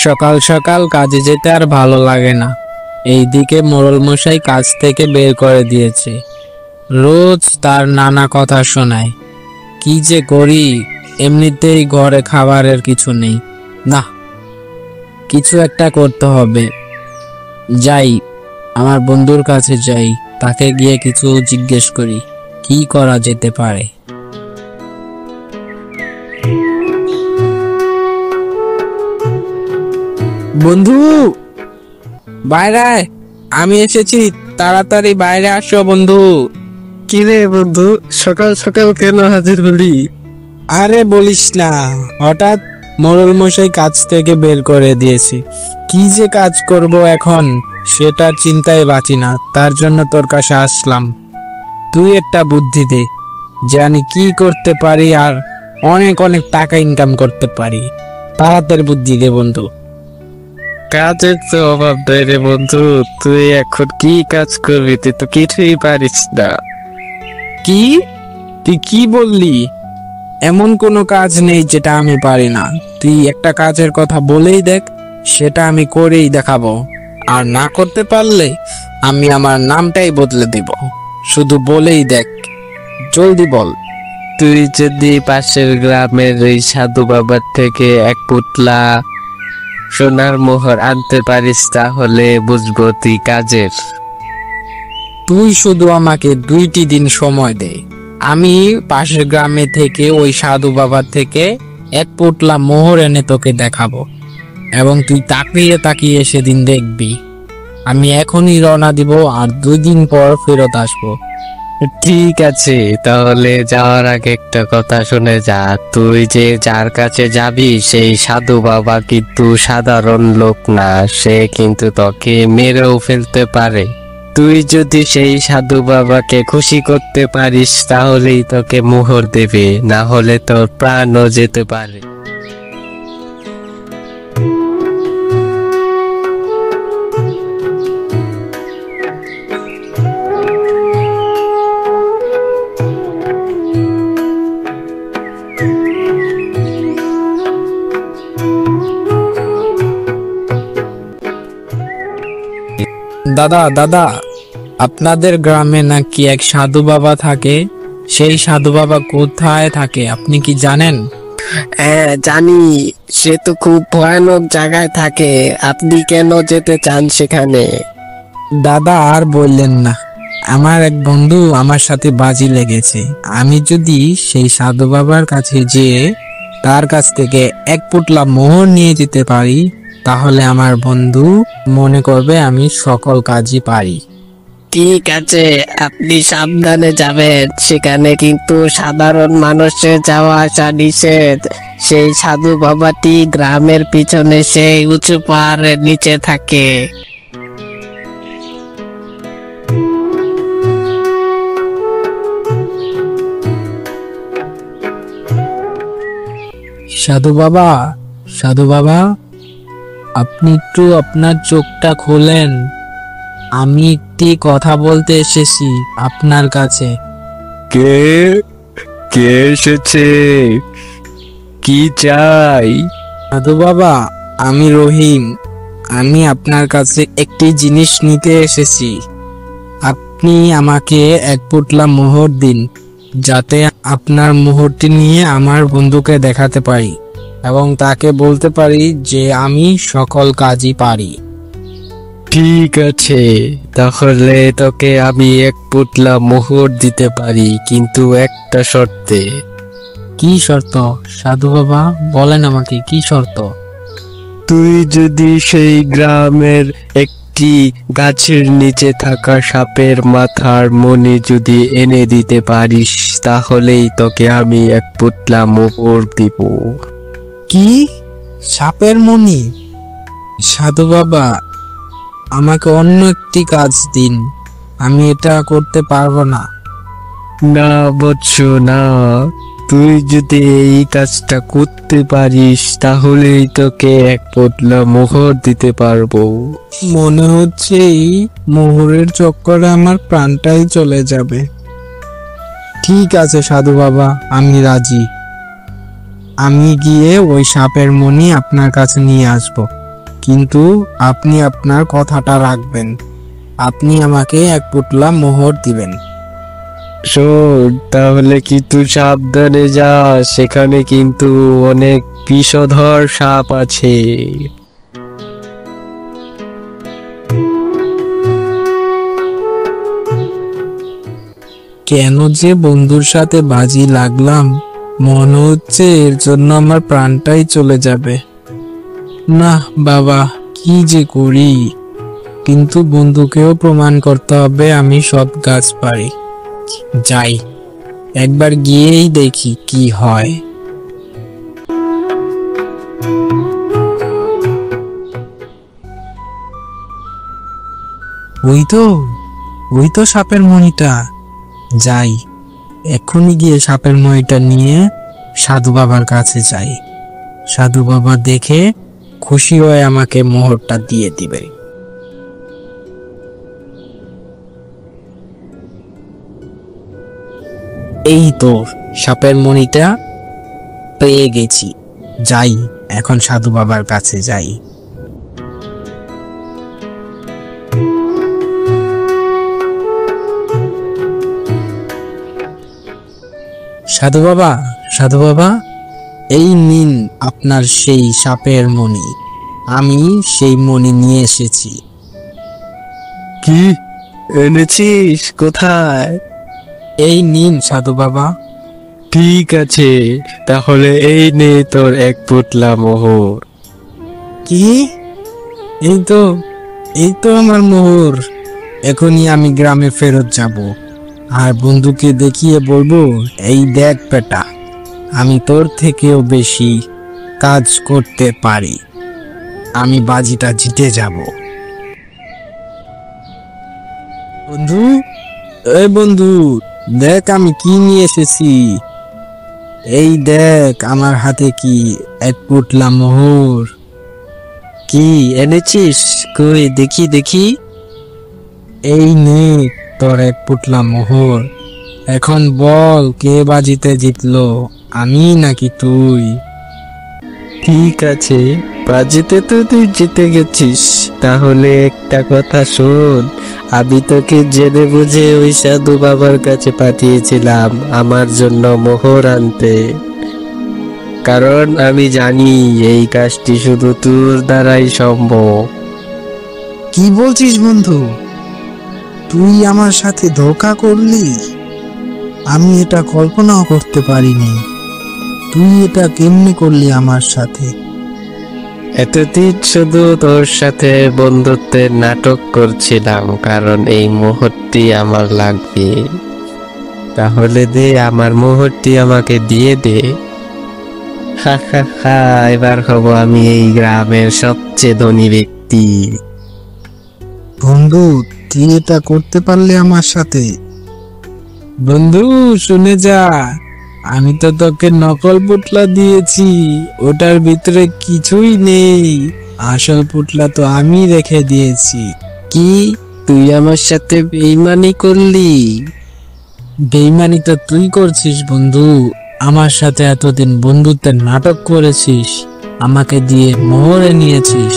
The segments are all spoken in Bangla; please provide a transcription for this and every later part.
সকাল সকাল কাজে যেতে আর ভালো লাগে না। এইদিকে মোড়ল মশাই কাজ থেকে বের করে দিয়েছে। রোজ তার নানা কথা শোনায়। কি যে করি, এমনিতেই ঘরে খাবারের কিছু নেই। না, কিছু একটা করতে হবে। যাই, আমার বন্ধুর কাছে যাই, তাকে গিয়ে কিছু জিজ্ঞেস করি কি করা যেতে পারে। বন্ধু, বাইরে আয়, আমি এসেছি, তাড়াতাড়ি বাইরে আসো বন্ধু। কি রে বন্ধু, সকাল সকাল কেন হাজির হলি? আরে বলিস না, হঠাৎ মোড়ল মশাই কাজ থেকে বের করে দিয়েছে। কি যে কাজ করব এখন সেটার চিন্তায় বাঁচি না, তার জন্য তোর কাছে আসলাম। তুই একটা বুদ্ধি দে, জানি কি করতে পারি আর অনেক অনেক টাকা ইনকাম করতে পারি। তাড়াতাড়ি বুদ্ধি দে বন্ধু। কাজের তো অভাব নেই রে বন্ধু, তুই এখন কি কাজ করবি? তুই তো কিছুই পারিস না। কি? তুই কি বললি? এমন কোনো কাজ নেই যেটা আমি পারি না। তুই একটা কাজের কথা বলেই দেখ, সেটা আমি করেই দেখাবো। আর না করতে পারলে আমি আমার নামটাই বদলে দিব। শুধু বলেই দেখ, জলদি বল। তুই যদি পাশের গ্রামের ওই সাধু বাবার থেকে এক পুতলা সোনার মোহর আনতে পারিস তাহলে বুঝবো তুই কাজের। তুই শুধু আমাকে 2টি দিন সময় দে, আমি পাশের গ্রামে থেকে ওই সাধু বাবার থেকে এক পোটলা মোহর এনে তোকে দেখাবো, এবং তুই তাকিয়ে তাকিয়ে সেদিন দেখবি। আমি এখনই রওনা দিব আর 2 দিন পর ফেরত আসবো। ঠিক আছে, তাহলে যাওয়ার আগে একটা কথা শুনে যা। তুই যে যার কাছে যাবি সেই সাধু বাবা কিন্তু সাধারণ লোক না, সে কিন্তু তোকে মেরেও ফেলতে পারে। তুই যদি সেই সাধু বাবাকে খুশি করতে পারিস তাহলেই তোকে মোহর দেবে, না হলে তোর প্রাণও যেতে পারে। দাদা দাদা, আপনাদের গ্রামে নাকি এক সাধু বাবা থাকে। সেই সাধু বাবা কোথায় থাকে আপনি কি জানেন? হ্যাঁ জানি, সে তো খুব ভয়ানক জায়গায় থাকে। আপনি কেন যেতে চান সেখানে? দাদা আর বললেন না, আমার এক বন্ধু আমার সাথে বাজি লেগেছে। আমি যদি সেই সাধু বাবার কাছে যেয়ে তার কাছ থেকে এক পুটলা মোহর নিয়ে যেতে পারি, তাহলে আমার বন্ধু মনে করবে আমি সকল কাজই পারি। ঠিক আছে, আপনি সাবধানে যাবেন, সেখানে কিন্তু সাধারণ মানুষের যাওয়া আসা নিষেধ। সেই সাধু বাবাটি গ্রামের পিছনে সেই উঁচু পাহাড়ের নিচে থাকে। সাধু বাবা, সাধু বাবা, আপনি একটু আপনার চোখটা খোলেন। আমি একটি কথা বলতে এসেছি আপনার কাছে। কে কে এসেছে? কি চাই? সাধু বাবা, আমি রহিম। আমি আপনার কাছে একটি জিনিস নিতে এসেছি। আপনি আমাকে এক পুটলা মোহর দিন, যাতে আপনার মোহরটি নিয়ে আমার বন্ধুকে দেখাতে পারি এবং তাকে বলতে পারি যে আমি সকল কাজই পারি। ঠিক আছে, তাহলে তোকে আমি এক পুটলা মোহর দিতে পারি, কিন্তু একটা শর্তে। কি শর্ত সাধু বাবা, বলেন আমাকে কি শর্ত? তুই যদি সেই গ্রামের একটি গাছের নিচে থাকা সাপের মাথার মণি যদি এনে দিতে পারিস তাহলেই তোকে আমি এক পুটলা মোহর দিব। কি? সাপের মণি? সাধু বাবা, আমাকে অন্য একটি কাজ দিন, আমি এটা করতে পারবো না। না বৎস না, তুই যদি এই কাজটা করতে পারিস তাহলেই তোকে এক পুটলা মোহর দিতে পারবো। মনে হচ্ছে এই মোহরের চক্করে আমার প্রাণটাই চলে যাবে। ঠিক আছে সাধু বাবা, আমি রাজি। আমি গিয়ে ওই সাপের মণি আপনার কাছে নিয়ে আসব কিন্তু আপনি আপনার কথাটা রাখবেন। আপনি আমাকে এক পুটলা মোহর দিবেন। শোন, তাহলে কিন্তু সাবধানে যা, সেখানে কিন্তু অনেক বিষধর সাপ আছে। কেন যে বন্ধুর সাথে বাজি লাগলাম, মনে হচ্ছে এর জন্য আমার প্রাণটাই চলে যাবে। না বাবা, কি যে করি, কিন্তু বন্ধুকেও প্রমাণ করতে হবে আমি সব কাজ পারি। যাই, একবার গিয়েই দেখি কি হয়। ওই তো, ওই তো সাপের মণিটা। যাই, এক্ষুনি গিয়ে সাপের মণিটা নিয়ে সাধু বাবার কাছে যাই। সাধু বাবা দেখে খুশি হয়ে আমাকে মোহরটা দিয়ে দিবে। এই তো সাপের মণিটা পেয়ে গেছি। যাই, এখন সাধু বাবার কাছে যাই। সাধু বাবা, সাধু বাবা, এই নিন আপনার সেই সাপের মণি। আমি সেই মণি নিয়ে এসেছি। কি এনেছিস? কোথায়? এই নিন সাধু বাবা। ঠিক আছে, তাহলে এই নে তোর এক পুটলা মোহর। কি? এই তো, এই তো আমার মোহর। এখনই আমি গ্রামে ফেরত যাব, আর বন্ধুকে দেখিয়ে বলবো, এই দেখ বেটা, আমি তোর থেকেও বেশি কাজ করতে পারি। আমি বাজিটা জিতে যাব। বন্ধু, এই বন্ধু, দেখ আমি কি নিয়ে এসেছি। এই দেখ আমার হাতে কি, এক পুটলা মোহর। কি এনেছিস? কই দেখি দেখি। এই নে তোর এক পুটলা মোহর। এখন বল, কে বাজিতে জিতলো, আমি নাকি তুই? ঠিক আছে, বাজিতে তো তুই জিতে গেছিস। তাহলে একটা কথা শোন, আমি তোকে জেনে বুঝে ওই সাধু বাবার কাছে পাঠিয়েছিলাম আমার জন্য মোহর আনতে, কারণ আমি জানি এই কাজটি শুধু তোর দ্বারাই সম্ভব। কি বলছিস বন্ধু? তুই আমার সাথে ধোঁকা করলি? আমি এটা কল্পনাও করতে পারিনি। তুই এটা কেমনে করলি আমার সাথে? এতদিন শুধু তোর সাথে বন্ধুত্বের নাটক করছিলাম, কারণ এই মোহরটি আমার লাগবে। তাহলে দে, আমার মোহরটি আমাকে দিয়ে দে। হা হা হা, এবার হব আমি এই গ্রামের সবচেয়ে ধনী ব্যক্তি। বন্ধু, তুই এটা করতে পারলি আমার সাথে? বন্ধু শুনে যা, আমি তো তোকে নকল পুটলা দিয়েছি, ওটার ভিতরে কিছুই নেই। আসল পুটলা তো আমি রেখে দিয়েছি। কি, তুই আমার সাথে বেইমানি করলি? বেইমানি তো তুই করছিস বন্ধু। আমার সাথে এতদিন বন্ধুত্বের নাটক করেছিস, আমাকে দিয়ে মোহরে নিয়েছিস।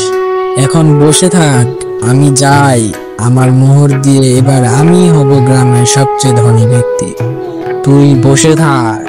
এখন বসে থাক, আমি যাই। আমার মোহর দিয়ে এবার আমি হব গ্রামের সবচেয়ে ধনী ব্যক্তি। তুই বসে থাক।